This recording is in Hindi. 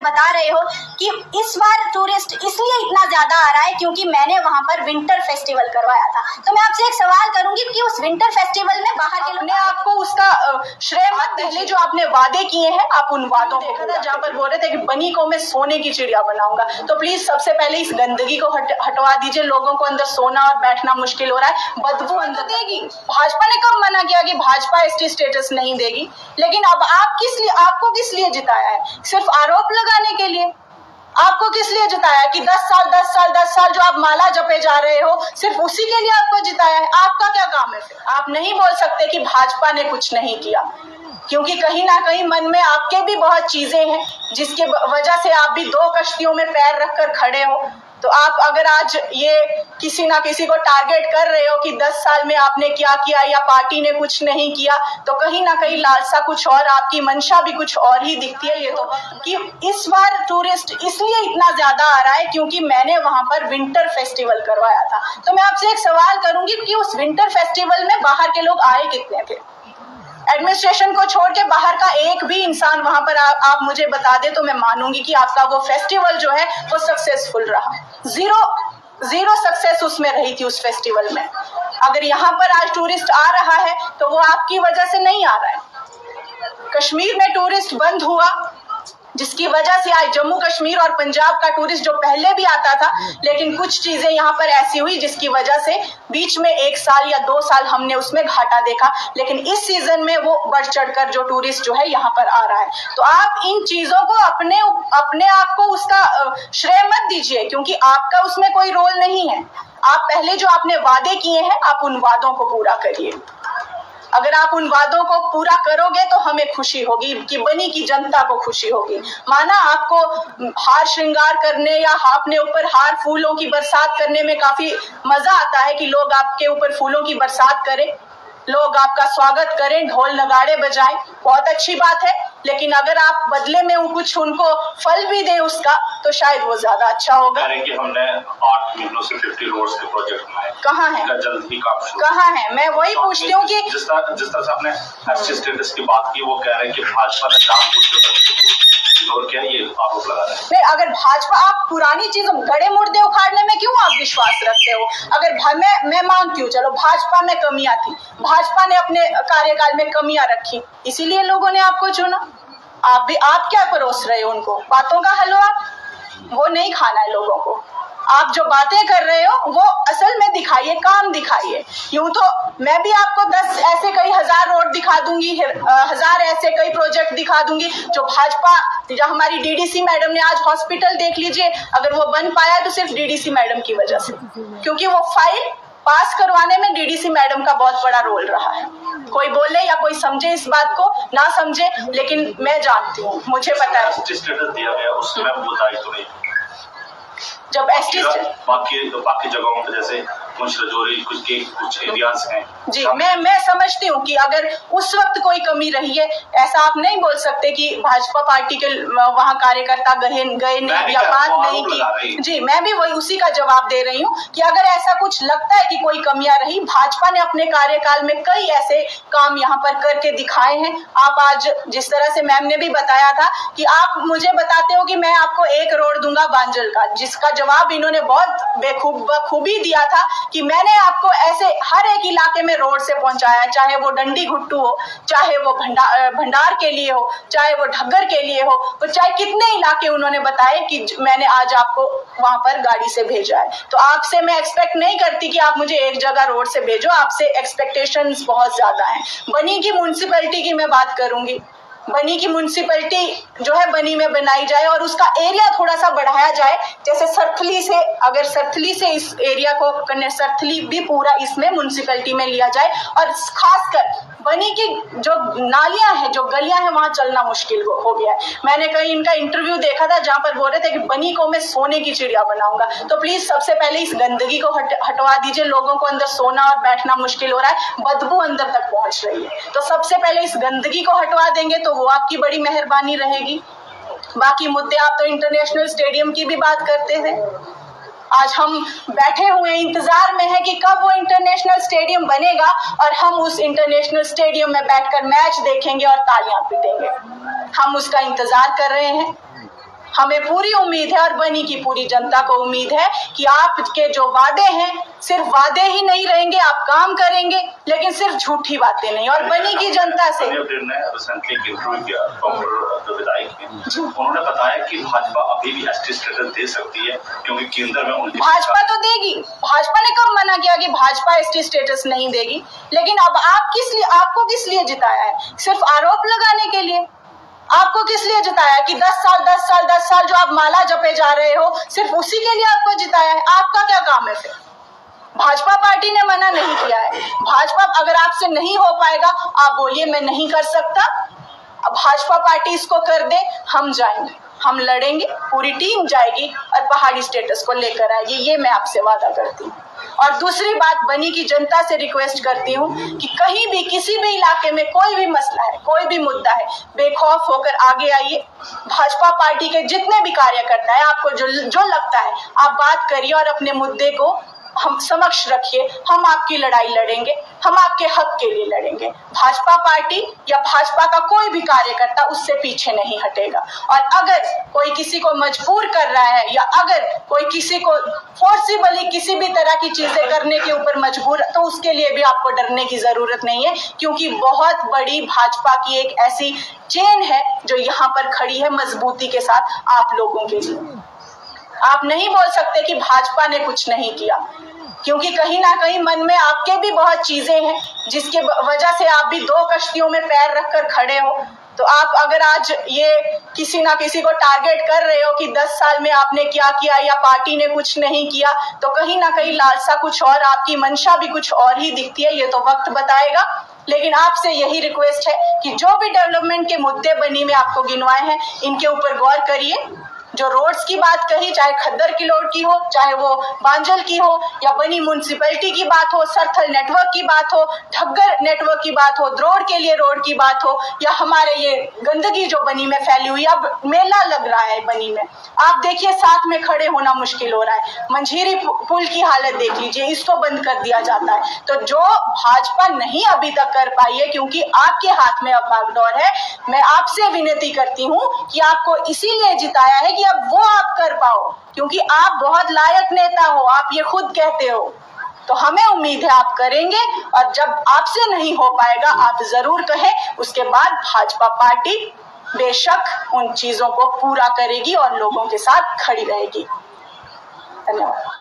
बता रहे हो कि इस बार टूरिस्ट इसलिए इतना ज्यादा आ रहा है क्योंकि मैंने वहां पर विंटर फेस्टिवल करवाया था। तो मैं आपसे एक सवाल करूंगी कि उस विंटर फेस्टिवल में बाहर के लोग आपको उसका श्रेय मत दीजिए। जो आपने वादे किए हैं आप उन वादों को देखा था जहाँ पर बोल रहे थे कि बनी को मैं सोने की चिड़िया बनाऊंगा। तो प्लीज सबसे पहले इस गंदगी को हटवा दीजिए। लोगों को अंदर सोना और बैठना मुश्किल हो रहा है, बदबू अंदर देगी। भाजपा ने कब मना किया कि भाजपा एसटी स्टेटस नहीं देगी? लेकिन अब आपको किस लिए जिताया है? सिर्फ आरोप लगाने के लिए? आपको किस लिए जिताया कि 10 साल जो आप माला जपे जा रहे हो, सिर्फ उसी के लिए आपको जिताया है? आपका क्या काम है? आप नहीं बोल सकते कि भाजपा ने कुछ नहीं किया, क्योंकि कहीं ना कहीं मन में आपके भी बहुत चीजें हैं जिसके वजह से आप भी दो कश्तियों में पैर रखकर खड़े हो। तो आप अगर आज ये किसी ना किसी को टारगेट कर रहे हो कि 10 साल में आपने क्या किया या पार्टी ने कुछ नहीं किया, तो कहीं ना कहीं लालसा कुछ और, आपकी मंशा भी कुछ और ही दिखती है। ये तो कि इस बार टूरिस्ट इसलिए इतना ज्यादा आ रहा है क्योंकि मैंने वहां पर विंटर फेस्टिवल करवाया था। तो मैं आपसे एक सवाल करूंगी कि उस विंटर फेस्टिवल में बाहर के लोग आए कितने थे? एडमिनिस्ट्रेशन को छोड़ के बाहर का एक भी इंसान वहां पर आप मुझे बता दे तो मैं मानूंगी कि आपका वो फेस्टिवल जो है वो सक्सेसफुल रहा। जीरो सक्सेस उसमें रही थी उस फेस्टिवल में। अगर यहाँ पर आज टूरिस्ट आ रहा है तो वो आपकी वजह से नहीं आ रहा है। कश्मीर में टूरिस्ट बंद हुआ जिसकी वजह से आज जम्मू कश्मीर और पंजाब का टूरिस्ट जो पहले भी आता था, लेकिन कुछ चीजें यहाँ पर ऐसी हुई जिसकी वजह से बीच में 1 साल या 2 साल हमने उसमें घाटा देखा। लेकिन इस सीजन में वो बढ़ चढ़कर जो टूरिस्ट जो है यहाँ पर आ रहा है। तो आप इन चीजों को अपने आप को उसका श्रेय मत दीजिए, क्योंकि आपका उसमें कोई रोल नहीं है। आप पहले जो आपने वादे किए हैं आप उन वादों को पूरा करिए। अगर आप उन वादों को पूरा करोगे तो हमें खुशी होगी कि बनी की जनता को खुशी होगी। माना आपको हार श्रृंगार करने या अपने ऊपर हार फूलों की बरसात करने में काफी मजा आता है कि लोग आपके ऊपर फूलों की बरसात करें, लोग आपका स्वागत करें, ढोल नगाड़े बजाएं, बहुत अच्छी बात है। लेकिन अगर आप बदले में कुछ उनको फल भी दें उसका, तो शायद वो ज्यादा अच्छा होगा। कि हमने 8 महीनों से 50 रोड्स के प्रोजेक्ट बनाए, कहाँ है? जल्द ही काम शुरू। कहाँ है? मैं वही पूछती हूँ कि जिस तरह से आपने एसटी स्टेटस की बात की, वो कह रहे हैं कि भाजपा ने जानबूझ के इग्नोर किया, ये आरोप लगा रहे हैं। नहीं, अगर भाजपा, आप पुरानी चीजों गड़े मुर्दे उखाड़ने में क्यों आप विश्वास रखते हो? अगर मैं मानती हूँ, चलो भाजपा में कमियां थी, भाजपा ने अपने कार्यकाल में कमियां रखी, इसीलिए लोगों ने आपको चुना। आप क्या परोस रहे हो उनको? बातों का हलवा वो नहीं खाना है लोगों को। आप जो बातें कर रहे हो वो असल में दिखाइए, काम दिखाइए। यूं तो मैं भी आपको 10 ऐसे कई हजार रोड दिखा दूंगी, 1000 ऐसे कई प्रोजेक्ट दिखा दूंगी जो भाजपा, जो हमारी डीडीसी मैडम ने आज हॉस्पिटल देख लीजिए, अगर वो बन पाया तो सिर्फ डीडीसी मैडम की वजह से, क्योंकि वो फाइल पास करवाने में डीडीसी मैडम का बहुत बड़ा रोल रहा है। कोई बोले या कोई समझे इस बात को, ना समझे, लेकिन मैं जानती हूँ, मुझे पता है। स्टेटस दिया गया उसमें वो दायित्व नहीं, जब एसटी बाकी जगहों पे जैसे कुछ एरियाज हैं। जी, मैं समझती हूँ कि अगर उस वक्त कोई कमी रही है, ऐसा आप नहीं बोल सकते कि भाजपा पार्टी के वहाँ कार्यकर्ता गए नहीं या बात नहीं की। जी, मैं भी वही उसी का जवाब दे रही हूँ कि अगर ऐसा कुछ लगता है कि कोई कमियां रही, भाजपा ने अपने कार्यकाल में कई ऐसे काम यहाँ पर करके दिखाए हैं। आप आज जिस तरह से मैम ने भी बताया था कि आप मुझे बताते हो कि मैं आपको 1 करोड़ दूंगा बांजल का, जिसका जवाब इन्होंने बहुत बखूबी दिया था कि मैंने आपको ऐसे हर एक इलाके में रोड से पहुंचाया, चाहे वो डंडी घुट्टू हो, चाहे वो भंडार के लिए हो, चाहे वो ढग्गर के लिए हो, तो चाहे कितने इलाके उन्होंने बताए कि मैंने आज आपको वहां पर गाड़ी से भेजा है। तो आपसे मैं एक्सपेक्ट नहीं करती कि आप मुझे एक जगह रोड से भेजो, आपसे एक्सपेक्टेशंस बहुत ज्यादा हैं। बनी की म्युनिसिपैलिटी की मैं बात करूंगी, बनी की म्युनिसिपैलिटी जो है बनी में बनाई जाए और उसका एरिया थोड़ा सा बढ़ाया जाए। जैसे सरथली से, अगर सरथली से इस एरिया को सरथली भी पूरा इसमें म्युनिसिपैलिटी में लिया जाए, और खासकर बनी की जो नालियां हैं, जो गलियां हैं, वहां चलना मुश्किल हो गया है। मैंने कहीं इनका इंटरव्यू देखा था जहां पर बोल रहे थे कि बनी को मैं सोने की चिड़िया बनाऊंगा। तो प्लीज सबसे पहले इस गंदगी को हटवा दीजिए। लोगों को अंदर सोना और बैठना मुश्किल हो रहा है, बदबू अंदर तक पहुंच रही है। तो सबसे पहले इस गंदगी को हटवा देंगे तो वो आपकी बड़ी मेहरबानी रहेगी। बाकी मुद्दे, आप तो इंटरनेशनल स्टेडियम की भी बात करते थे। आज हम बैठे हुए इंतजार में है कि कब वो इंटरनेशनल स्टेडियम बनेगा और हम उस इंटरनेशनल स्टेडियम में बैठकर मैच देखेंगे और तालियां पीटेंगे। हम उसका इंतजार कर रहे हैं। हमें पूरी उम्मीद है और बनी की पूरी जनता को उम्मीद है कि आपके जो वादे हैं सिर्फ वादे ही नहीं रहेंगे, आप काम करेंगे, लेकिन सिर्फ झूठी बातें नहीं। और बनी की जनता से ने रिसेंटली एक इंटरव्यू किया जो विधायक हैं, उन्होंने बताया कि भाजपा अभी भी एसटी स्टेटस दे सकती है क्योंकि केंद्र में उनकी भाजपा तो देगी। भाजपा ने कब मना किया कि भाजपा एसटी स्टेटस नहीं देगी? लेकिन अब आपको किस लिए जिताया है? सिर्फ आरोप लगाने के लिए? आपको किस लिए जिताया कि 10 साल जो आप माला जपे जा रहे हो, सिर्फ उसी के लिए आपको जिताया है? आपका क्या काम है फिर? भाजपा पार्टी ने मना नहीं किया है। भाजपा अगर आपसे नहीं हो पाएगा, आप बोलिए मैं नहीं कर सकता। अब भाजपा पार्टी इसको कर दे, हम जाएंगे, हम लड़ेंगे, पूरी टीम जाएगी और पहाड़ी स्टेटस को लेकर आएगी, ये मैं आपसे वादा करती हूँ। और दूसरी बात, बनी की जनता से रिक्वेस्ट करती हूँ कि कहीं भी किसी भी इलाके में कोई भी मसला है, कोई भी मुद्दा है, बेखौफ होकर आगे आइए। भाजपा पार्टी के जितने भी कार्यकर्ता है, आपको जो लगता है आप बात करिए और अपने मुद्दे को हम समक्ष रखिए। हम आपकी लड़ाई लड़ेंगे, हम आपके हक के लिए लड़ेंगे। भाजपा पार्टी या भाजपा का कोई भी कार्यकर्ता उससे पीछे नहीं हटेगा। और अगर कोई किसी को मजबूर कर रहा है या अगर कोई किसी को फोर्सिबली किसी भी तरह की चीजें करने के ऊपर मजबूर, तो उसके लिए भी आपको डरने की जरूरत नहीं है, क्योंकि बहुत बड़ी भाजपा की एक ऐसी चेन है जो यहाँ पर खड़ी है मजबूती के साथ आप लोगों के लिए। आप नहीं बोल सकते कि भाजपा ने कुछ नहीं किया, क्योंकि कहीं ना कहीं मन में आपके भी बहुत चीजें हैं जिसके वजह से आप भी 2 कश्तियों में पैर रखकर खड़े हो। तो आप अगर आज ये किसी ना किसी को टारगेट कर रहे हो कि 10 साल में आपने क्या किया या पार्टी ने कुछ नहीं किया, तो कहीं ना कहीं लालसा कुछ और, आपकी मंशा भी कुछ और ही दिखती है। ये तो वक्त बताएगा। लेकिन आपसे यही रिक्वेस्ट है कि जो भी डेवलपमेंट के मुद्दे बनी में आपको गिनवाए हैं, इनके ऊपर गौर करिए। जो रोड्स की बात कही, चाहे खद्दर की रोड की हो, चाहे वो बांजल की हो, या बनी म्युनिसिपैलिटी की बात हो, सरथल नेटवर्क की बात हो, ठग्गर नेटवर्क की बात हो, द्रोड़ के लिए रोड की बात हो, या हमारे ये गंदगी जो बनी में फैली हुई, अब मेला लग रहा है बनी में, आप देखिए साथ में खड़े होना मुश्किल हो रहा है। मंझीरी पुल की हालत देख लीजिए, इसको बंद कर दिया जाता है। तो जो भाजपा नहीं अभी तक कर पाई है, क्योंकि आपके हाथ में अब बागडोर है, मैं आपसे विनती करती हूँ कि आपको इसीलिए जिताया है कि अब वो आप कर पाओ, क्योंकि आप बहुत लायक नेता हो, आप ये खुद कहते हो। तो हमें उम्मीद है आप करेंगे, और जब आपसे नहीं हो पाएगा आप जरूर कहें, उसके बाद भाजपा पार्टी बेशक उन चीजों को पूरा करेगी और लोगों के साथ खड़ी रहेगी। धन्यवाद।